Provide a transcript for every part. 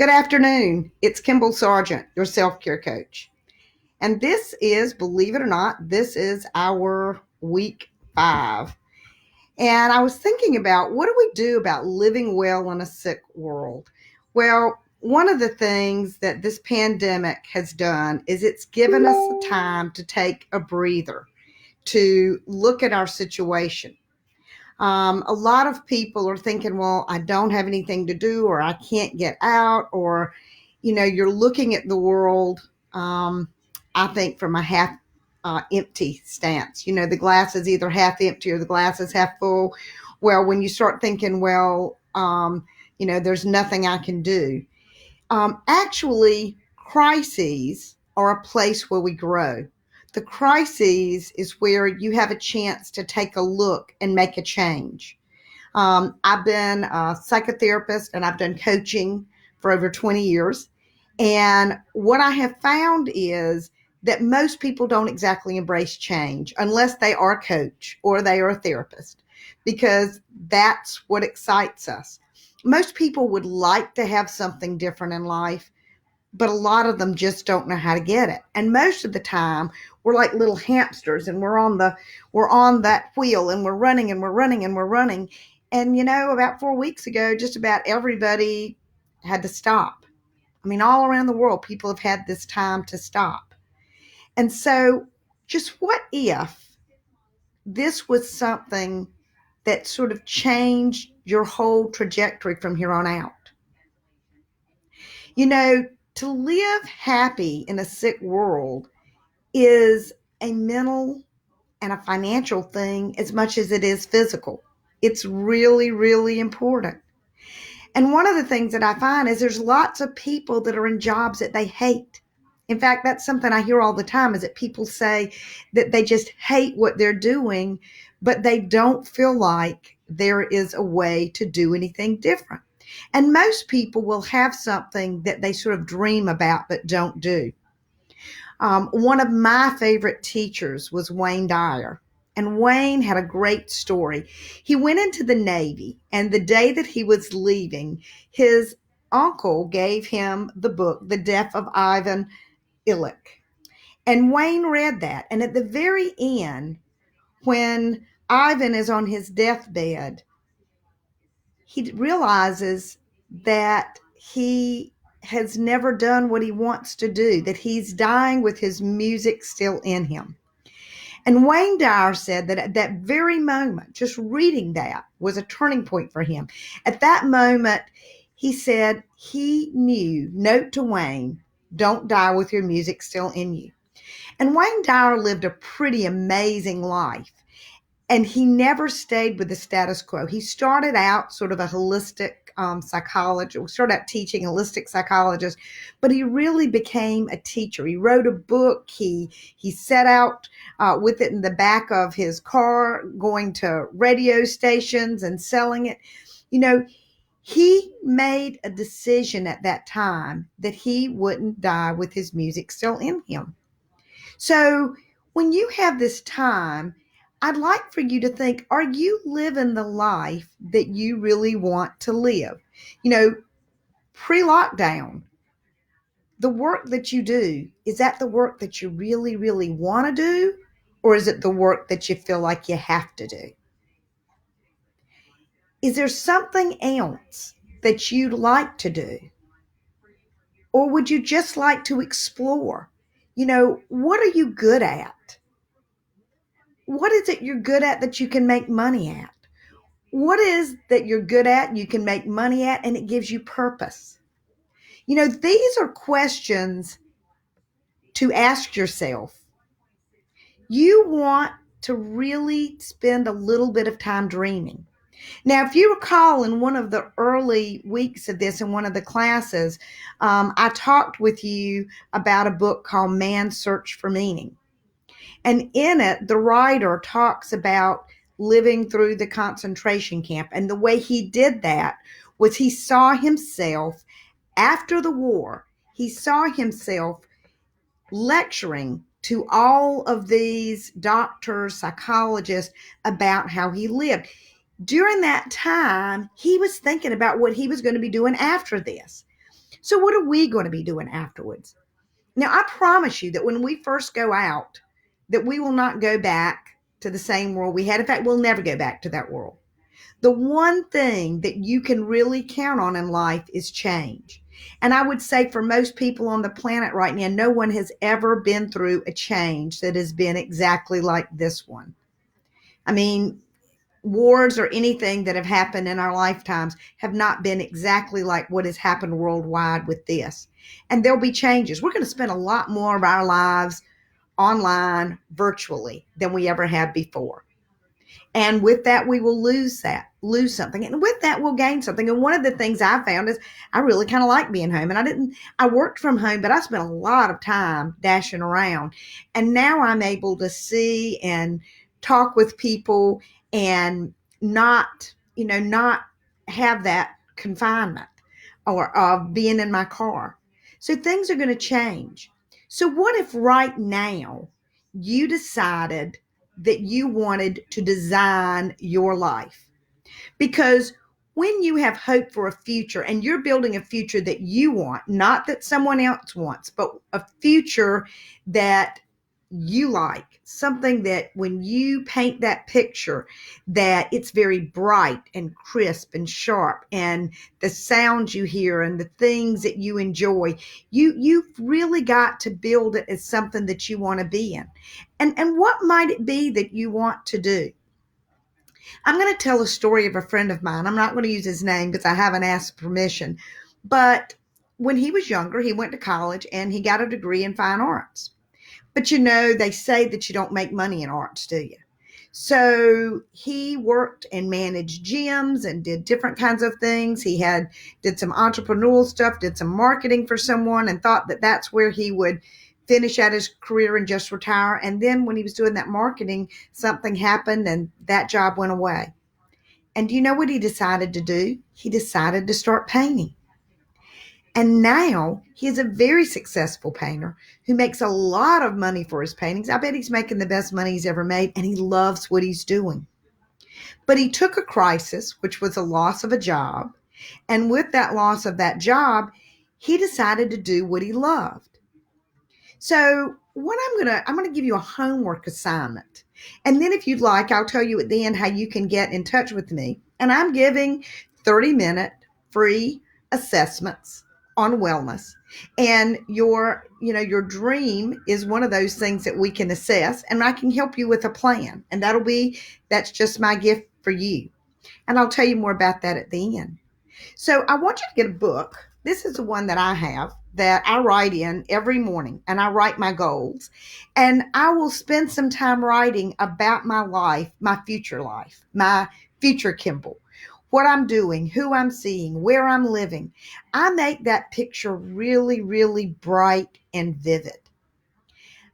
Good afternoon. It's Kimball Sargent, your self-care coach. And this is, believe it or not, this is our week 5. And I was thinking about what do we do about living well in a sick world? Well, one of the things that this pandemic has done is it's given us the time to take a breather, to look at our situation. A lot of people are thinking, well, I don't have anything to do, or I can't get out, or, you're looking at the world, I think, from a half empty stance. The glass is either half empty or the glass is half full. Well, when you start thinking, well, there's nothing I can do. Actually, crises are a place where we grow. The crises is where you have a chance to take a look and make a change. I've been a psychotherapist and I've done coaching for over 20 years. And what I have found is that most people don't exactly embrace change unless they are a coach or they are a therapist, because that's what excites us. Most people would like to have something different in life, but a lot of them just don't know how to get it. And most of the time, we're like little hamsters, and we're on that wheel, and we're running and we're running and we're running. And about 4 weeks ago, just about everybody had to stop. I mean, all around the world, people have had this time to stop. And so, just what if this was something that sort of changed your whole trajectory from here on out? To live happy in a sick world is a mental and a financial thing as much as it is physical. It's really, really important. And one of the things that I find is there's lots of people that are in jobs that they hate. In fact, that's something I hear all the time, is that people say that they just hate what they're doing, but they don't feel like there is a way to do anything different. And most people will have something that they sort of dream about but don't do. One of my favorite teachers was Wayne Dyer. And Wayne had a great story. He went into the Navy, and the day that he was leaving, his uncle gave him the book, The Death of Ivan Illich. And Wayne read that. And at the very end, when Ivan is on his deathbed, he realizes that he has never done what he wants to do, that he's dying with his music still in him. And Wayne Dyer said that at that very moment, just reading that was a turning point for him. At that moment, he said he knew, note to Wayne, don't die with your music still in you. And Wayne Dyer lived a pretty amazing life. And he never stayed with the status quo. He started out sort of a holistic psychologist. We started out teaching holistic psychologist, but he really became a teacher. He wrote a book. He set out with it in the back of his car, going to radio stations and selling it. He made a decision at that time that he wouldn't die with his music still in him. So when you have this time, I'd like for you to think, are you living the life that you really want to live? Pre-lockdown, the work that you do, is that the work that you really, really want to do? Or is it the work that you feel like you have to do? Is there something else that you'd like to do? Or would you just like to explore? What are you good at? What is it you're good at that you can make money at? What is that you're good at, you can make money at, and it gives you purpose? These are questions to ask yourself. You want to really spend a little bit of time dreaming. Now, if you recall, in one of the early weeks of this, in one of the classes, I talked with you about a book called Man's Search for Meaning. And in it, the writer talks about living through the concentration camp. And the way he did that was he saw himself, after the war, he saw himself lecturing to all of these doctors, psychologists, about how he lived. During that time, he was thinking about what he was going to be doing after this. So what are we going to be doing afterwards? Now, I promise you that when we first go out, that we will not go back to the same world we had. In fact, we'll never go back to that world. The one thing that you can really count on in life is change. And I would say for most people on the planet right now, no one has ever been through a change that has been exactly like this one. I mean, wars or anything that have happened in our lifetimes have not been exactly like what has happened worldwide with this. And there'll be changes. We're going to spend a lot more of our lives online virtually than we ever have before. And with that, we will lose something. And with that, we'll gain something. And one of the things I found is I really kind of like being home. And I worked from home, but I spent a lot of time dashing around. And now I'm able to see and talk with people and not have that confinement or of being in my car. So things are going to change. So what if right now you decided that you wanted to design your life? Because when you have hope for a future and you're building a future that you want, not that someone else wants, but a future that you like, something that when you paint that picture, that it's very bright and crisp and sharp, and the sounds you hear and the things that you enjoy, you've really got to build it as something that you want to be in. And what might it be that you want to do? I'm going to tell a story of a friend of mine. I'm not going to use his name because I haven't asked permission. But when he was younger, he went to college and he got a degree in fine arts. But they say that you don't make money in arts, do you? So he worked and managed gyms and did different kinds of things. Did some entrepreneurial stuff, did some marketing for someone, and thought that that's where he would finish out his career and just retire. And then when he was doing that marketing, something happened and that job went away. And do you know what he decided to do? He decided to start painting. And now he is a very successful painter who makes a lot of money for his paintings. I bet he's making the best money he's ever made, and he loves what he's doing. But he took a crisis, which was a loss of a job. And with that loss of that job, he decided to do what he loved. So what I'm going to give you a homework assignment. And then if you'd like, I'll tell you at the end how you can get in touch with me. And I'm giving 30-minute free assessments on wellness. And your dream is one of those things that we can assess, and I can help you with a plan. And that's just my gift for you. And I'll tell you more about that at the end. So I want you to get a book. This is the one that I have that I write in every morning, and I write my goals. And I will spend some time writing about my life, my future Kimball, what I'm doing, who I'm seeing, where I'm living. I make that picture really, really bright and vivid.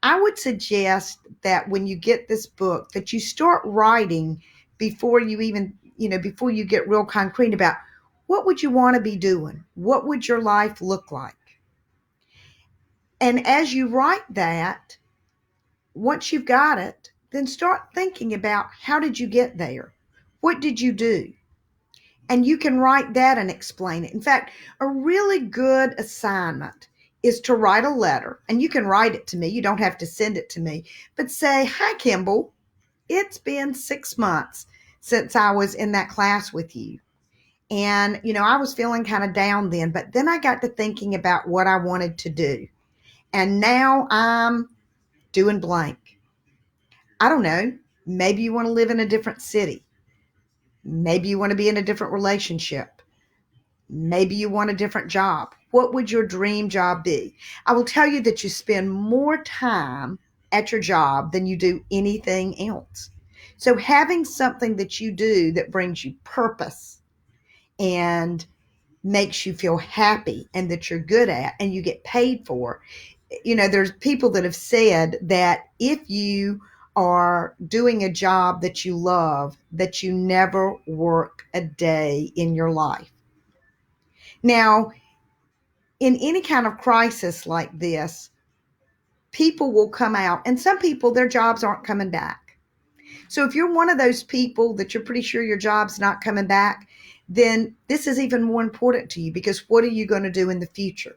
I would suggest that when you get this book, that you start writing before before you get real concrete about what would you want to be doing? What would your life look like? And as you write that, once you've got it, then start thinking about how did you get there? What did you do? And you can write that and explain it. In fact, a really good assignment is to write a letter, and you can write it to me. You don't have to send it to me, but say, "Hi, Kimball. It's been 6 months since I was in that class with you. And, I was feeling kind of down then, but then I got to thinking about what I wanted to do. And now I'm doing blank. I don't know. Maybe you want to live in a different city. Maybe you want to be in a different relationship. Maybe you want a different job. What would your dream job be?" I will tell you that you spend more time at your job than you do anything else. So having something that you do that brings you purpose and makes you feel happy and that you're good at and you get paid for. There's people that have said that if you are doing a job that you love, that you never work a day in your life. Now, in any kind of crisis like this, people will come out, and some people, their jobs aren't coming back. So if you're one of those people that you're pretty sure your job's not coming back, then this is even more important to you, because what are you going to do in the future?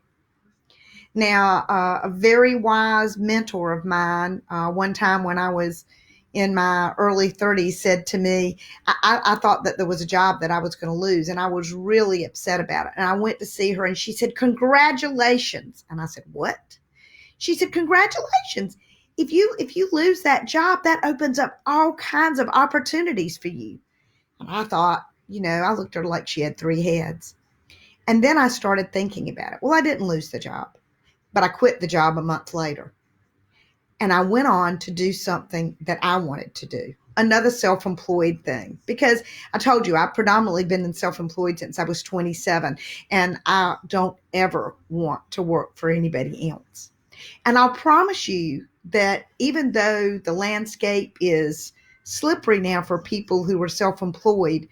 Now, a very wise mentor of mine, one time when I was in my early 30s, said to me, I thought that there was a job that I was going to lose, and I was really upset about it. And I went to see her, and she said, "Congratulations." And I said, "What?" She said, "Congratulations. If you lose that job, that opens up all kinds of opportunities for you." And I thought, I looked at her like she had three heads. And then I started thinking about it. Well, I didn't lose the job, but I quit the job a month later. And I went on to do something that I wanted to do, another self-employed thing, because I told you I've predominantly been in self-employed since I was 27, and I don't ever want to work for anybody else. And I'll promise you that even though the landscape is slippery now for people who are self-employed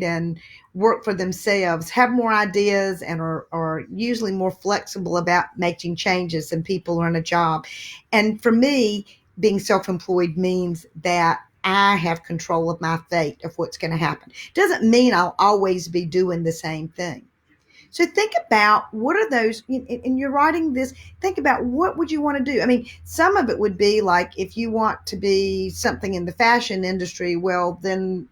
and work for themselves have more ideas and are usually more flexible about making changes than people who are in a job. And for me, being self-employed means that I have control of my fate, of what's going to happen. Doesn't mean I'll always be doing the same thing. So think about what are those, and you're writing this, think about what would you want to do? I mean, some of it would be like if you want to be something in the fashion industry, well, then,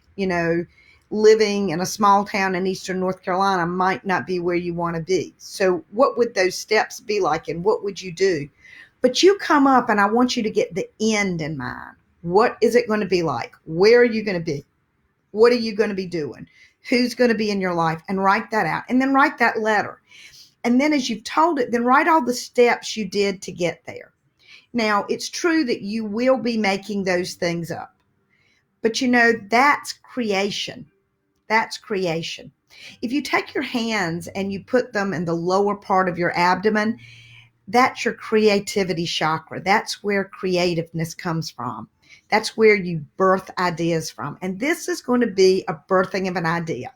living in a small town in Eastern North Carolina might not be where you want to be. So what would those steps be like, and what would you do? But you come up, and I want you to get the end in mind. What is it going to be like? Where are you going to be? What are you going to be doing? Who's going to be in your life? And write that out. And then write that letter. And then as you've told it, then write all the steps you did to get there. Now, it's true that you will be making those things up. But that's creation. That's creation. If you take your hands and you put them in the lower part of your abdomen, that's your creativity chakra. That's where creativeness comes from. That's where you birth ideas from. And this is going to be a birthing of an idea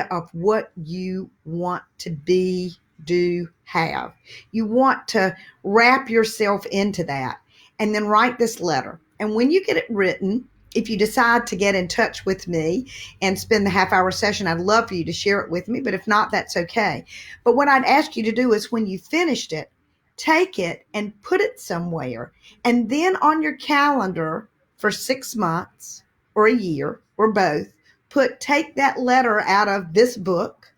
of what you want to be, do, have. You want to wrap yourself into that and then write this letter. And when you get it written, if you decide to get in touch with me and spend the half-hour session, I'd love for you to share it with me. But if not, that's okay. But what I'd ask you to do is when you finished it, take it and put it somewhere. And then on your calendar for 6 months or a year or both, take that letter out of this book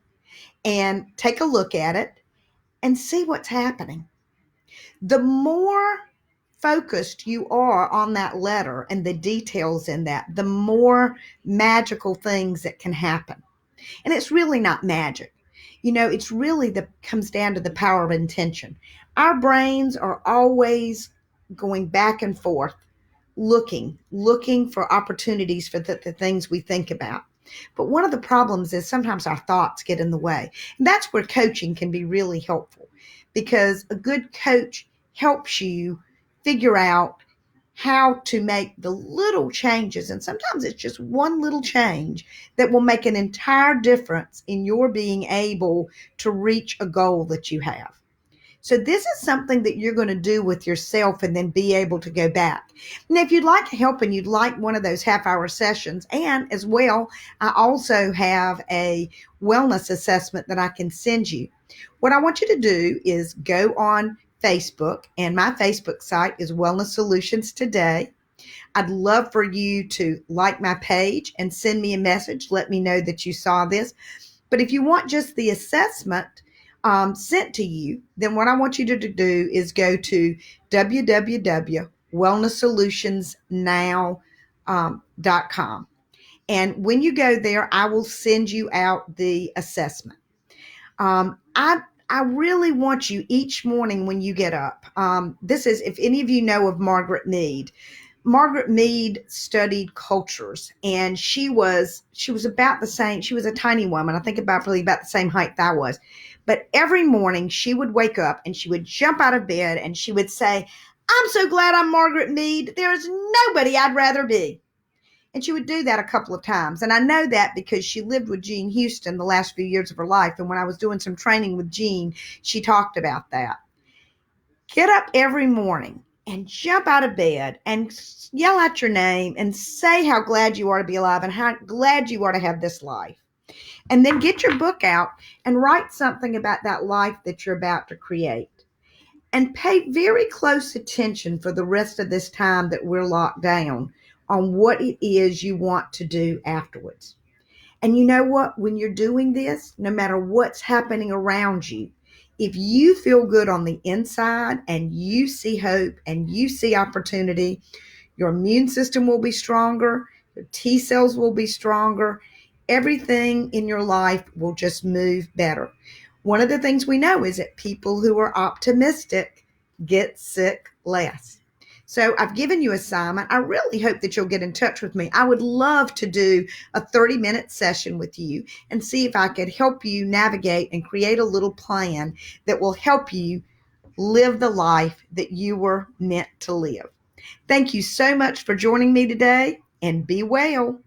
and take a look at it and see what's happening. The more focused you are on that letter and the details in that, the more magical things that can happen. And it's really not magic. It's really comes down to the power of intention. Our brains are always going back and forth, looking for opportunities for the things we think about. But one of the problems is sometimes our thoughts get in the way. And that's where coaching can be really helpful, because a good coach helps you figure out how to make the little changes. And sometimes it's just one little change that will make an entire difference in your being able to reach a goal that you have. So this is something that you're going to do with yourself and then be able to go back. And if you'd like help and you'd like one of those half-hour sessions, and as well, I also have a wellness assessment that I can send you. What I want you to do is go on Facebook, and my Facebook site is Wellness Solutions Today. I'd love for you to like my page and send me a message. Let me know that you saw this. But if you want just the assessment sent to you, then what I want you to do is go to www.wellnesssolutionsnow.com. And when you go there, I will send you out the assessment. I really want you each morning when you get up. This is, if any of you know of Margaret Mead. Margaret Mead studied cultures, and she was about the same. She was a tiny woman. I think probably about the same height that I was. But every morning she would wake up and she would jump out of bed and she would say, "I'm so glad I'm Margaret Mead. There's nobody I'd rather be." And she would do that a couple of times. And I know that because she lived with Jean Houston the last few years of her life. And when I was doing some training with Jean, she talked about that. Get up every morning and jump out of bed and yell out your name and say how glad you are to be alive and how glad you are to have this life. And then get your book out and write something about that life that you're about to create. And pay very close attention for the rest of this time that we're locked down on what it is you want to do afterwards. And you know what? When you're doing this, no matter what's happening around you, if you feel good on the inside and you see hope and you see opportunity, your immune system will be stronger, your T cells will be stronger, everything in your life will just move better. One of the things we know is that people who are optimistic get sick less. So I've given you assignment. I really hope that you'll get in touch with me. I would love to do a 30-minute session with you and see if I could help you navigate and create a little plan that will help you live the life that you were meant to live. Thank you so much for joining me today, and be well.